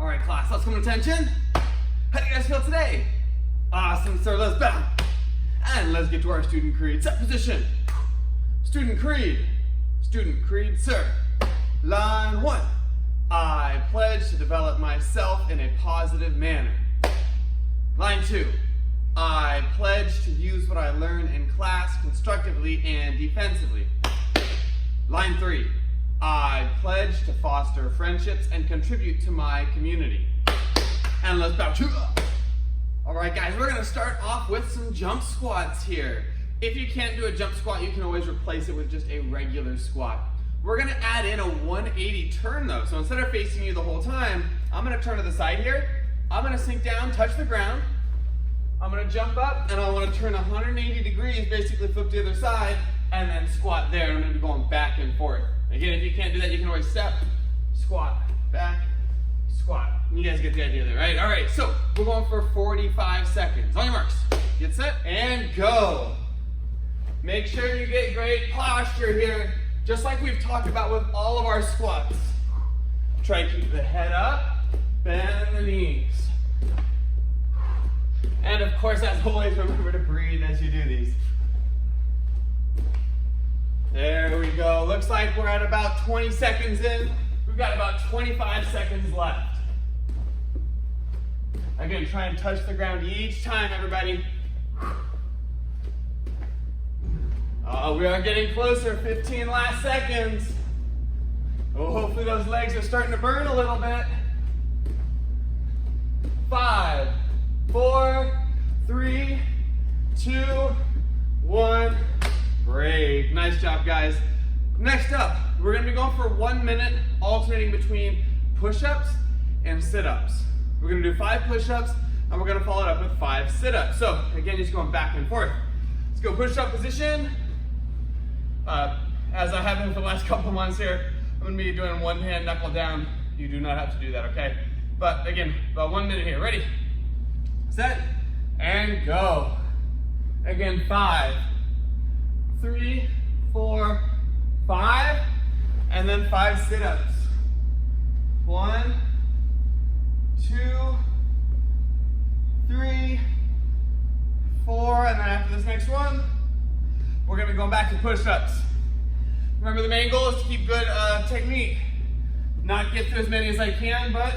right, class, let's come to attention. How do you guys feel today? Awesome, sir, let's bow. And let's get to our student creed. Set position. Student creed. Student creed, sir. Line 1. I pledge to develop myself in a positive manner. Line 2. I pledge to use what I learn in class constructively and defensively. Line 3. I pledge to foster friendships and contribute to my community. And let's bow. All right, guys, we're gonna start off with some jump squats here. If you can't do a jump squat, you can always replace it with just a regular squat. We're gonna add in a 180 turn though. So instead of facing you the whole time, I'm gonna turn to the side here. I'm gonna sink down, touch the ground. I'm gonna jump up and I wanna turn 180 degrees, basically flip to the other side, and then squat there. And I'm gonna be going back and forth. Again, if you can't do that, you can always step, squat, back, squat. You guys get the idea there, right? All right, so we're going for 45 seconds. On your marks, get set, and go. Make sure you get great posture here, just like we've talked about with all of our squats. Try to keep the head up, bend the knees. And of course, as always, remember to breathe as you do these. There we go. Looks like we're at about 20 seconds in. We've got about 25 seconds left. Again, try and touch the ground each time, everybody. We are getting closer. 15 last seconds. Oh, hopefully those legs are starting to burn a little bit. 5, 4, 3, 2, 1. Break. Nice job, guys. Next up, we're going to be going for 1 minute, alternating between push-ups and sit-ups. We're going to do 5 push-ups, and we're going to follow it up with 5 sit-ups. So, again, just going back and forth. Let's go push-up position. As I have been for the last couple months here, I'm going to be doing one hand knuckle down. You do not have to do that, okay? But, again, about 1 minute here. Ready? Set, and go. Again, 5, 3, 4, 5, and then 5 sit-ups. 1, 2, 3, 4, and then after this next one, we're gonna be going back to push-ups. Remember, the main goal is to keep good technique. Not get through as many as I can, but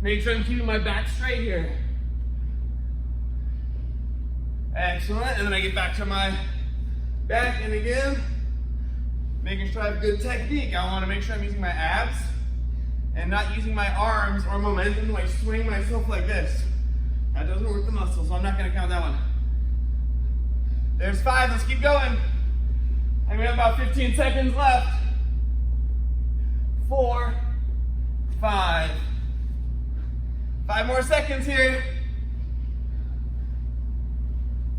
make sure I'm keeping my back straight here. Excellent, and then I get back to my back, and again, making sure I have good technique. I wanna make sure I'm using my abs and not using my arms or momentum to like swing myself like this. That doesn't work the muscles, so I'm not gonna count that one. There's 5, let's keep going. And we have about 15 seconds left. 4, 5. 5 more seconds here.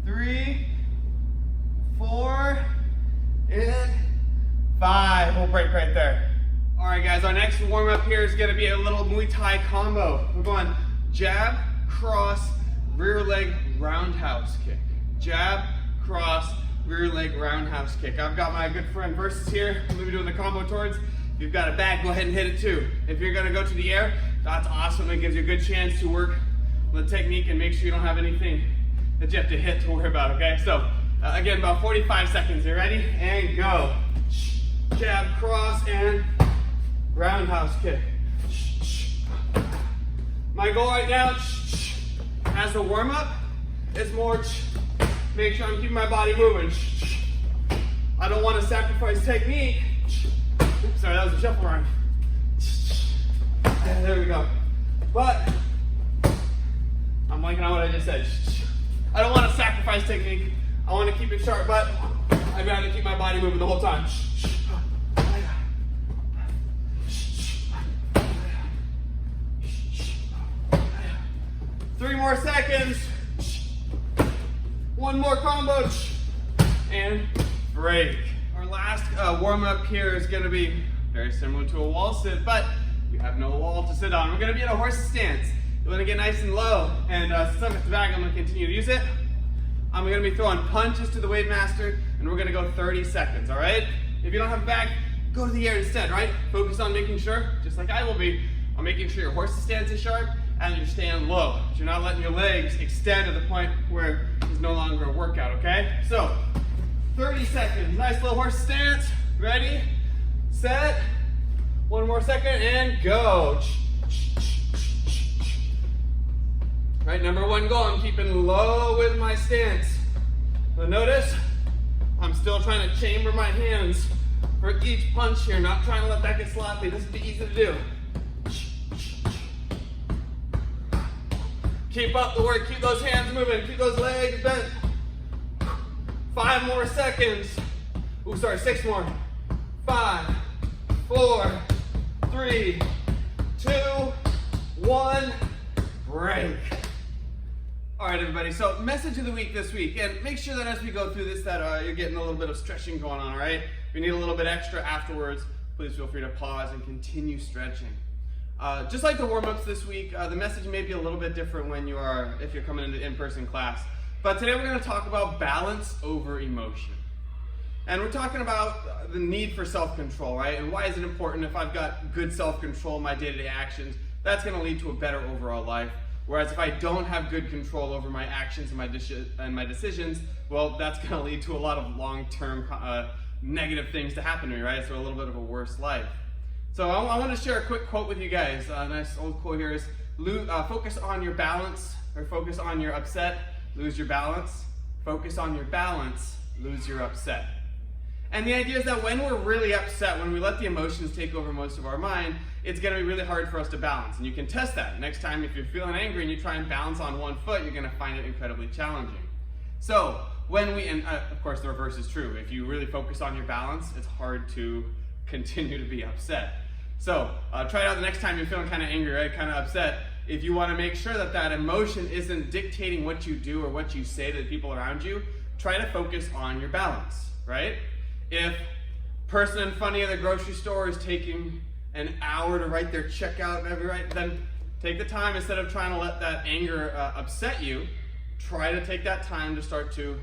3, 4, and 5. We'll break right there. All right, guys, our next warm-up here is gonna be a little Muay Thai combo. We're going jab, cross, rear leg, roundhouse kick. Jab, cross, rear leg, roundhouse kick. I've got my good friend Versus here. I'm gonna be doing the combo towards. If you've got a bag, go ahead and hit it too. If you're gonna go to the air, that's awesome. It gives you a good chance to work the technique and make sure you don't have anything that you have to hit to worry about, okay? So, again, about 45 seconds here. Ready? And go. Jab, cross, and roundhouse kick. My goal right now, as a warm-up, is more make sure I'm keeping my body moving. I don't want to sacrifice technique. Oops, sorry, that was a shuffle rhyme. There we go. But I'm blanking on what I just said. I don't want to sacrifice technique. I want to keep it sharp, but I'd rather keep my body moving the whole time. 3 more seconds. 1 more combo, and break. Our last warm-up here is gonna be very similar to a wall sit, but you have no wall to sit on. We're gonna be in a horse stance. You wanna get nice and low, and since I'm at the back, I'm gonna continue to use it. I'm gonna be throwing punches to the Wave Master, and we're gonna go 30 seconds, all right? If you don't have a bag, go to the air instead, right? Focus on making sure, just like I will be, on making sure your horse's stance is sharp and you're staying low. You're not letting your legs extend to the point where it's no longer a workout, okay? So, 30 seconds. Nice little horse stance. Ready, set. One more second and go. All right, number one goal, I'm keeping low with my stance. So notice, I'm still trying to chamber my hands for each punch here, not trying to let that get sloppy. This is easy to do. Keep up the work, keep those hands moving, keep those legs bent. 5 more seconds. Ooh, sorry, 6 more. 5, 4, 3, 2, 1, break. All right, everybody, so message of the week this week, and make sure that as we go through this that you're getting a little bit of stretching going on, all right? If you need a little bit extra afterwards, please feel free to pause and continue stretching. Just like the warm-ups this week, the message may be a little bit different if you're coming into in-person class. But today we're going to talk about balance over emotion. And we're talking about the need for self-control, right? And why is it important? If I've got good self-control in my day-to-day actions, that's going to lead to a better overall life. Whereas if I don't have good control over my actions and my decisions, well, that's going to lead to a lot of long-term negative things to happen to me, right? So a little bit of a worse life. So I want to share a quick quote with you guys. A nice old quote here is, focus on your balance, or focus on your upset, lose your balance. Focus on your balance, lose your upset. And the idea is that when we're really upset, when we let the emotions take over most of our mind, it's going to be really hard for us to balance. And you can test that. Next time if you're feeling angry and you try and balance on one foot, you're going to find it incredibly challenging. So and of course the reverse is true. If you really focus on your balance, it's hard to continue to be upset. So try it out the next time you're feeling kind of angry, right? Kind of upset. If you want to make sure that that emotion isn't dictating what you do or what you say to the people around you, try to focus on your balance, right? If person in front of you at the grocery store is taking an hour to write their checkout, then take the time, instead of trying to let that anger upset you, try to take that time to start to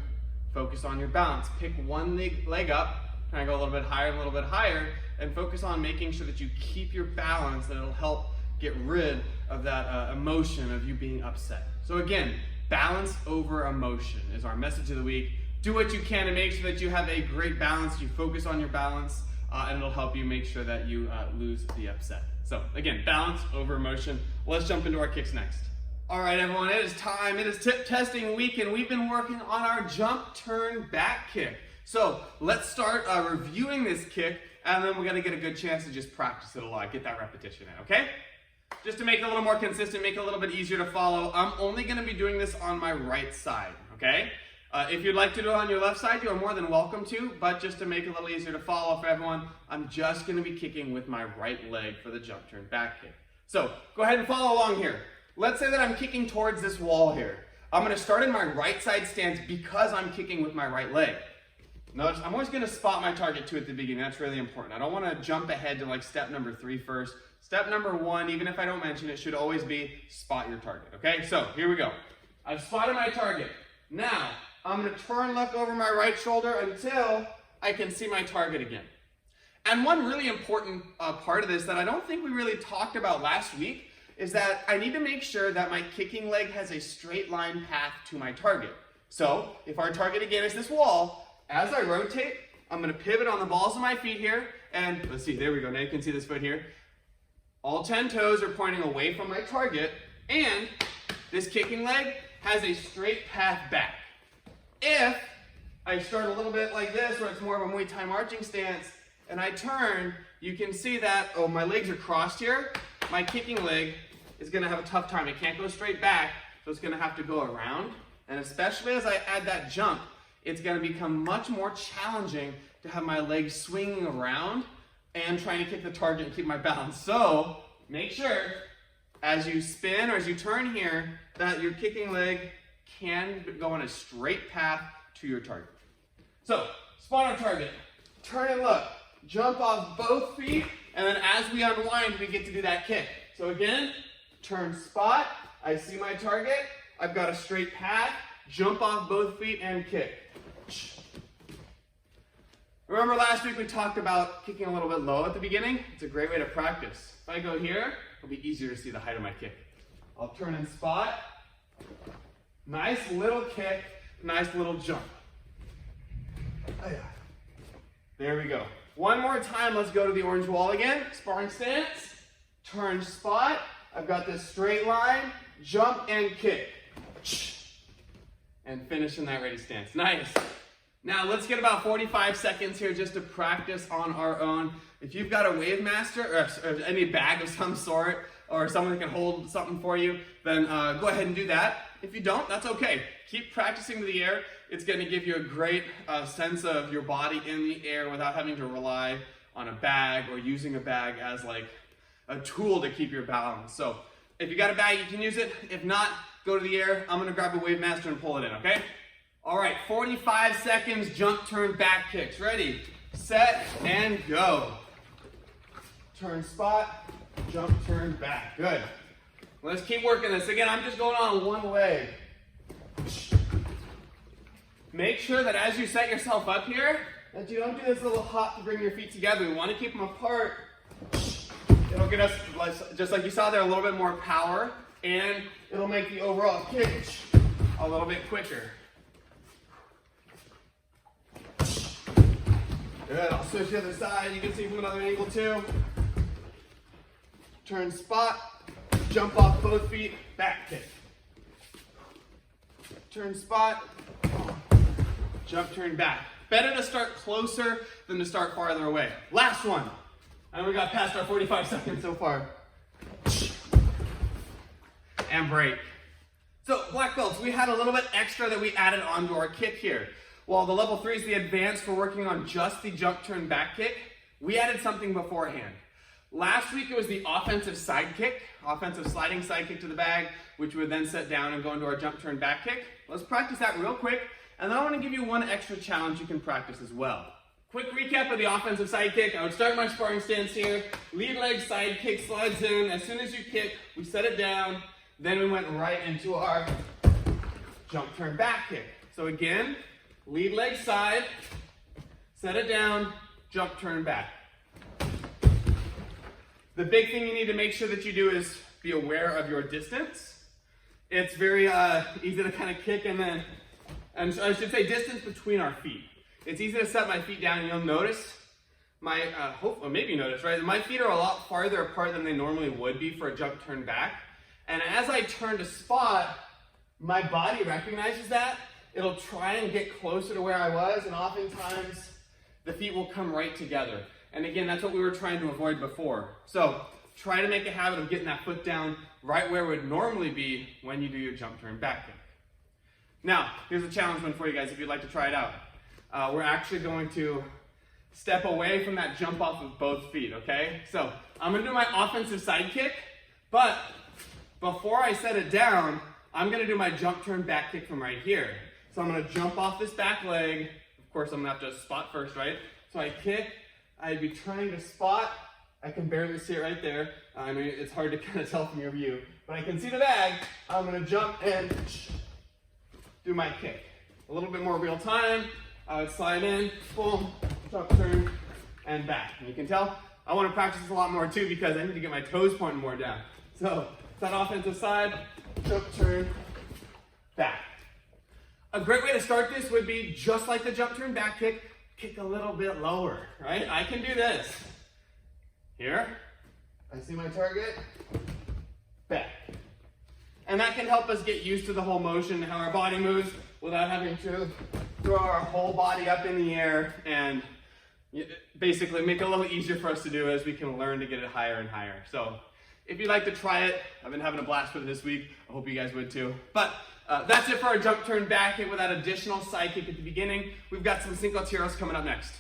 focus on your balance. Pick one leg up, try to go a little bit higher, and focus on making sure that you keep your balance, and it'll help get rid of that emotion of you being upset. So again, balance over emotion is our message of the week. Do what you can to make sure that you have a great balance, you focus on your balance, and it'll help you make sure that you lose the upset. So again, balance over emotion. Let's jump into our kicks next. All right, everyone, it is time. It is tip testing week, and we've been working on our jump, turn, back kick. So let's start reviewing this kick, and then we're gonna get a good chance to just practice it a lot, get that repetition in, okay? Just to make it a little more consistent, make it a little bit easier to follow, I'm only gonna be doing this on my right side, okay? If you'd like to do it on your left side, you are more than welcome to, but just to make it a little easier to follow for everyone, I'm just gonna be kicking with my right leg for the jump, turn, back kick. So go ahead and follow along here. Let's say that I'm kicking towards this wall here. I'm gonna start in my right side stance because I'm kicking with my right leg. Notice, I'm always gonna spot my target too at the beginning. That's really important. I don't wanna jump ahead to like step number 3 first. Step number 1, even if I don't mention it, should always be spot your target, okay? So here we go. I've spotted my target. Now, I'm gonna turn, look over my right shoulder until I can see my target again. And one really important part of this that I don't think we really talked about last week is that I need to make sure that my kicking leg has a straight line path to my target. So if our target again is this wall, as I rotate, I'm gonna pivot on the balls of my feet here, and let's see, there we go, now you can see this foot here. All 10 toes are pointing away from my target, and this kicking leg has a straight path back. If I start a little bit like this, where it's more of a Muay Thai marching stance, and I turn, you can see that, oh, my legs are crossed here. My kicking leg is gonna have a tough time. It can't go straight back, so it's gonna have to go around. And especially as I add that jump, it's gonna become much more challenging to have my legs swinging around and trying to kick the target and keep my balance. So make sure as you spin or as you turn here that your kicking leg can go on a straight path to your target. So spot our target, turn and look, jump off both feet, and then as we unwind, we get to do that kick. So again, turn, spot, I see my target, I've got a straight path, jump off both feet and kick. Remember last week we talked about kicking a little bit low at the beginning? It's a great way to practice. If I go here, it'll be easier to see the height of my kick. I'll turn and spot. Nice little kick, nice little jump. There we go. One more time, let's go to the orange wall again. Sparring stance, turn, spot. I've got this straight line, jump and kick. And finish in that ready stance. Nice. Now let's get about 45 seconds here just to practice on our own. If you've got a Wave Master or any bag of some sort, or someone that can hold something for you, then go ahead and do that. If you don't, that's okay. Keep practicing to the air. It's going to give you a great sense of your body in the air without having to rely on a bag or using a bag as like a tool to keep your balance. So if you got a bag, you can use it. If not, go to the air. I'm going to grab a Wave Master and pull it in, okay? All right, 45 seconds, jump, turn, back kicks. Ready, set, and go. Turn, spot, jump, turn, back. Good. Let's keep working this. Again, I'm just going on one leg. Make sure that as you set yourself up here, that you don't do this little hop to bring your feet together. We want to keep them apart. It'll get us, just like you saw there, a little bit more power, and it'll make the overall kick a little bit quicker. Good, I'll switch to the other side. You can see from another angle too. Turn, spot, jump off both feet, back kick. Turn, spot, jump, turn, back. Better to start closer than to start farther away. Last one. And we got past our 45 seconds so far. And break. So black belts, we had a little bit extra that we added onto our kick here. While the level 3 is the advanced for working on just the jump, turn, back kick, we added something beforehand. Last week it was the offensive side kick, offensive sliding side kick to the bag, which we would then set down and go into our jump, turn, back kick. Let's practice that real quick, and then I want to give you one extra challenge you can practice as well. Quick recap of the offensive side kick. I would start my sparring stance here, lead leg side kick slides in. As soon as you kick, we set it down, then we went right into our jump, turn, back kick. So again, lead leg side, set it down, jump, turn, back. The big thing you need to make sure that you do is be aware of your distance. It's very easy to kind of kick and I should say distance between our feet. It's easy to set my feet down and you'll notice maybe you notice, right? My feet are a lot farther apart than they normally would be for a jump, turn, back. And as I turn to spot, my body recognizes that. It'll try and get closer to where I was, and oftentimes the feet will come right together. And again, that's what we were trying to avoid before. So try to make a habit of getting that foot down right where it would normally be when you do your jump, turn, back kick. Now, here's a challenge one for you guys if you'd like to try it out. We're actually going to step away from that jump off of both feet, okay? So I'm gonna do my offensive side kick, but before I set it down, I'm gonna do my jump, turn, back kick from right here. So I'm gonna jump off this back leg. Of course, I'm gonna have to spot first, right? So I kick, I'd be trying to spot. I can barely see it right there. I mean, it's hard to kind of tell from your view, but I can see the bag. I'm gonna jump and do my kick. A little bit more real time. I would slide in, boom, jump, turn, and back. And you can tell, I wanna practice this a lot more too because I need to get my toes pointing more down. So, that offensive side, jump, turn, back. A great way to start this would be just like the jump, turn, back kick, kick a little bit lower, right? I can do this. Here, I see my target, back. And that can help us get used to the whole motion, how our body moves without having to throw our whole body up in the air, and basically make it a little easier for us to do as we can learn to get it higher and higher. So if you'd like to try it, I've been having a blast with it this week. I hope you guys would too. But that's it for our jump, turn, back kick with that additional side kick at the beginning. We've got some senkotiros coming up next.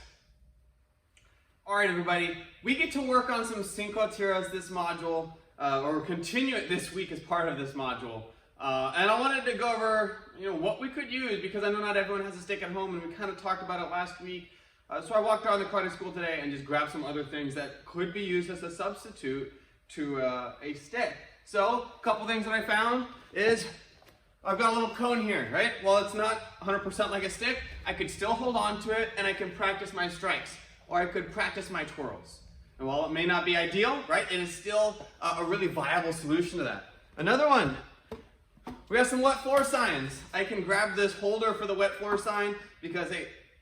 All right, everybody, we get to work on some senkotiros this module, or continue it this week as part of this module. And I wanted to go over, what we could use because I know not everyone has a stick at home, and we kind of talked about it last week. So I walked around the karate school today and just grabbed some other things that could be used as a substitute to a stick. So a couple things that I found is I've got a little cone here, right? Well, it's not 100% like a stick. I could still hold on to it and I can practice my strikes, or I could practice my twirls. And while it may not be ideal, right, it is still a really viable solution to that. Another one, we have some wet floor signs. I can grab this holder for the wet floor sign because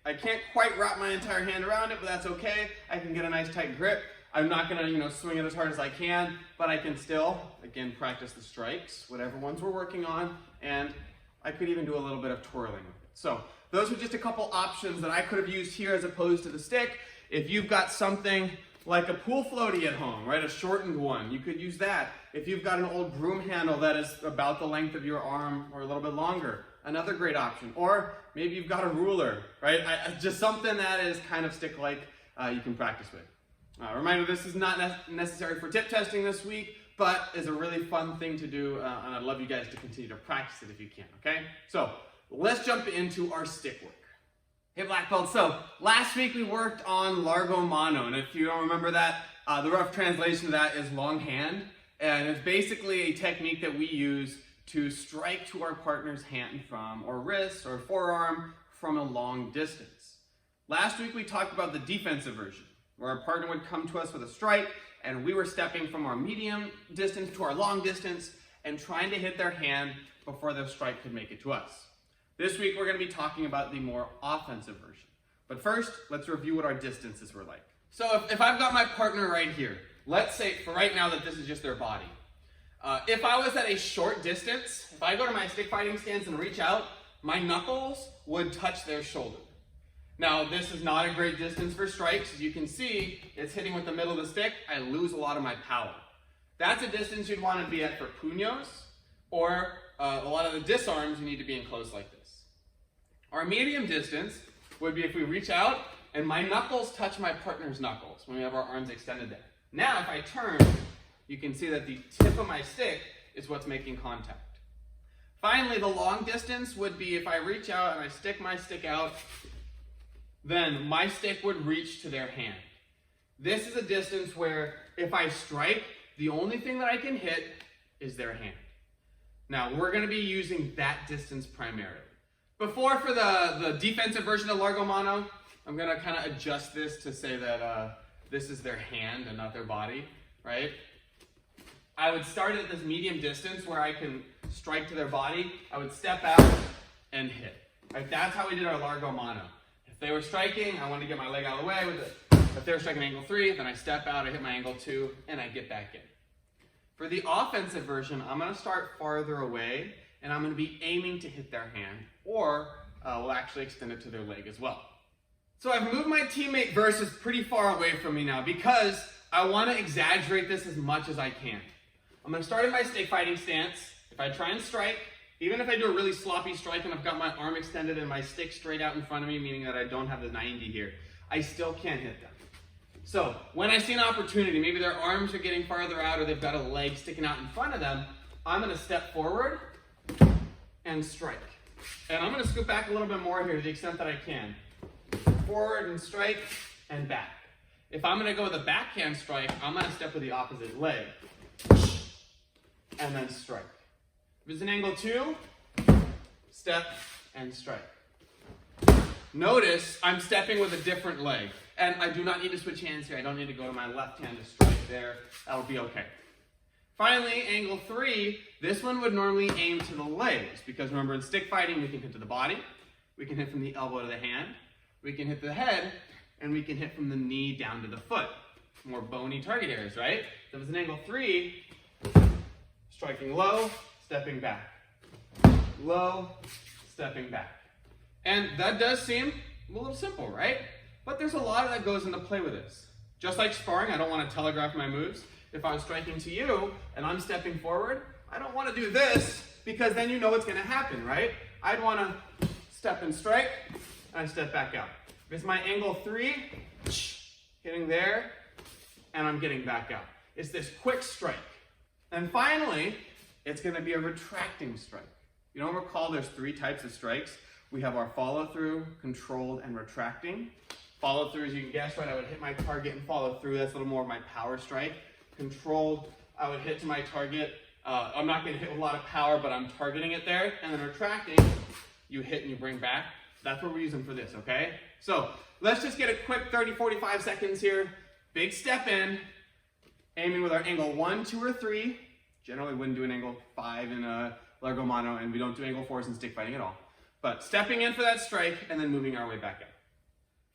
I can't quite wrap my entire hand around it, but that's okay. I can get a nice tight grip. I'm not gonna, swing it as hard as I can, but I can still, again, practice the strikes, whatever ones we're working on, and I could even do a little bit of twirling with it. So those are just a couple options that I could have used here as opposed to the stick. If you've got something like a pool floaty at home, right, a shortened one, you could use that. If you've got an old broom handle that is about the length of your arm or a little bit longer, another great option. Or maybe you've got a ruler, right? Just something that is kind of stick-like you can practice with. Reminder, this is not necessary for tip testing this week, but is a really fun thing to do, and I'd love you guys to continue to practice it if you can, okay? So let's jump into our stick work. Hey black belts, so last week we worked on largo mano, and if you don't remember that, the rough translation of that is long hand, and it's basically a technique that we use to strike to our partner's hand from, or wrist, or forearm from a long distance. Last week we talked about the defensive version, where our partner would come to us with a strike, and we were stepping from our medium distance to our long distance, and trying to hit their hand before their strike could make it to us. This week we're going to be talking about the more offensive version. But first, let's review what our distances were like. So if I've got my partner right here, let's say for right now that this is just their body. If I was at a short distance, if I go to my stick fighting stance and reach out, my knuckles would touch their shoulder. Now this is not a great distance for strikes. As you can see, it's hitting with the middle of the stick. I lose a lot of my power. That's a distance you'd want to be at for puños, or a lot of the disarms you need to be in close like this. Our medium distance would be if we reach out and my knuckles touch my partner's knuckles when we have our arms extended there. Now if I turn, you can see that the tip of my stick is what's making contact. Finally, the long distance would be if I reach out and I stick my stick out, then my stick would reach to their hand. This is a distance where if I strike, the only thing that I can hit is their hand. Now, we're going to be using that distance primarily. Before, for the defensive version of largo mano, I'm going to kind of adjust this to say that this is their hand and not their body, right? I would start at this medium distance where I can strike to their body. I would step out and hit. Right? That's how we did our largo mano. If they were striking, I wanted to get my leg out of the way with it. If they were striking angle 3, then I step out, I hit my angle 2, and I get back in. For the offensive version, I'm going to start farther away, and I'm going to be aiming to hit their hand, or we'll actually extend it to their leg as well. So I've moved my teammate versus pretty far away from me now because I want to exaggerate this as much as I can. I'm going to start in my stick fighting stance. If I try and strike, even if I do a really sloppy strike and I've got my arm extended and my stick straight out in front of me, meaning that I don't have the 90 here, I still can't hit them. So when I see an opportunity, maybe their arms are getting farther out or they've got a leg sticking out in front of them, I'm going to step forward and strike. And I'm going to scoot back a little bit more here to the extent that I can. Forward and strike and back. If I'm going to go with a backhand strike, I'm going to step with the opposite leg and then strike. If it's an angle 2, step and strike. Notice I'm stepping with a different leg. And I do not need to switch hands here. I don't need to go to my left hand to strike there. That'll be okay. Finally, angle 3, this one would normally aim to the legs, because remember in stick fighting we can hit to the body, we can hit from the elbow to the hand, we can hit the head, and we can hit from the knee down to the foot. More bony target areas, right? So if it's an angle 3, striking low, stepping back. Low, stepping back. And that does seem a little simple, right? But there's a lot that goes into play with this. Just like sparring, I don't want to telegraph my moves. If I was striking to you and I'm stepping forward, I don't want to do this because then you know what's going to happen, right? I'd want to step and strike and step back out. If it's my angle 3, hitting there, and I'm getting back out. It's this quick strike. And finally, it's going to be a retracting strike. You don't recall there's 3 types of strikes. We have our follow through, controlled, and retracting. Follow through, as you can guess, right, I would hit my target and follow through. That's a little more of my power strike. Controlled, I would hit to my target I'm not going to hit with a lot of power, but I'm targeting it there. And then retracting, you hit and you bring back. That's what we're using for this, okay? So let's just get a quick 30, 45 seconds here. Big step in, aiming with our angle 1, 2, or 3. Generally wouldn't do an angle 5 in a largo mano, and we don't do angle 4s in stick fighting at all. But stepping in for that strike and then moving our way back up.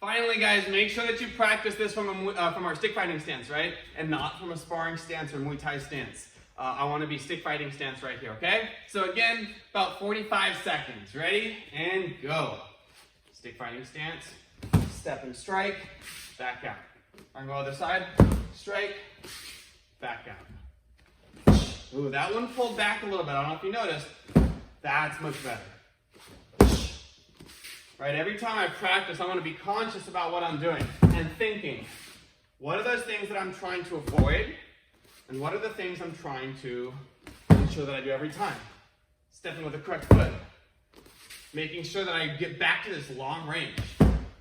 Finally, guys, make sure that you practice this from our stick fighting stance, right? And not from a sparring stance or Muay Thai stance. I want to be stick fighting stance right here, okay? So again, about 45 seconds. Ready? And go. Stick fighting stance, step and strike, back out. I'm going to the other side, strike, back out. Ooh, that one pulled back a little bit. I don't know if you noticed. That's much better. Right, every time I practice, I want to be conscious about what I'm doing and thinking, what are those things that I'm trying to avoid? And what are the things I'm trying to ensure that I do every time? Stepping with the correct foot. Making sure that I get back to this long range.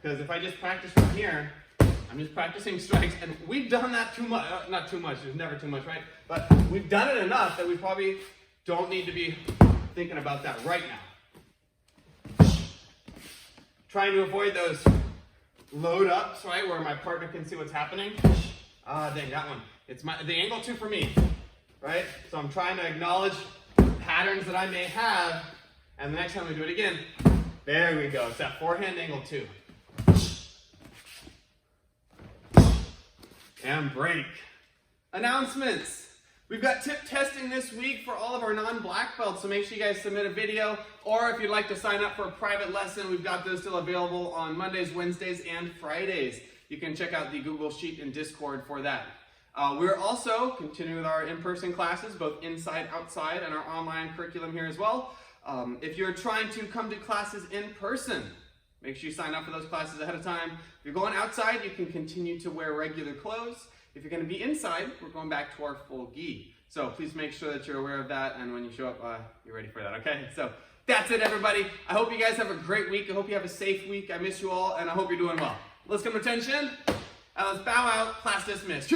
Because if I just practice from here, I'm just practicing strikes. And we've done that too much. Not too much. There's never too much, right? But we've done it enough that we probably don't need to be thinking about that right now. Trying to avoid those load ups, right? Where my partner can see what's happening. Dang, that one. It's the angle 2 for me, right? So I'm trying to acknowledge patterns that I may have, and the next time we do it again, there we go. It's that forehand angle 2. And break. Announcements. We've got tip testing this week for all of our non-black belts, so make sure you guys submit a video, or if you'd like to sign up for a private lesson, we've got those still available on Mondays, Wednesdays, and Fridays. You can check out the Google Sheet and Discord for that. We're also continuing with our in-person classes, both inside, outside, and our online curriculum here as well. If you're trying to come to classes in person, make sure you sign up for those classes ahead of time. If you're going outside, you can continue to wear regular clothes. If you're going to be inside, we're going back to our full gi. So please make sure that you're aware of that, and when you show up, you're ready for that, okay? So that's it, everybody. I hope you guys have a great week. I hope you have a safe week. I miss you all, and I hope you're doing well. Let's come to attention, and let's bow out. Class dismissed.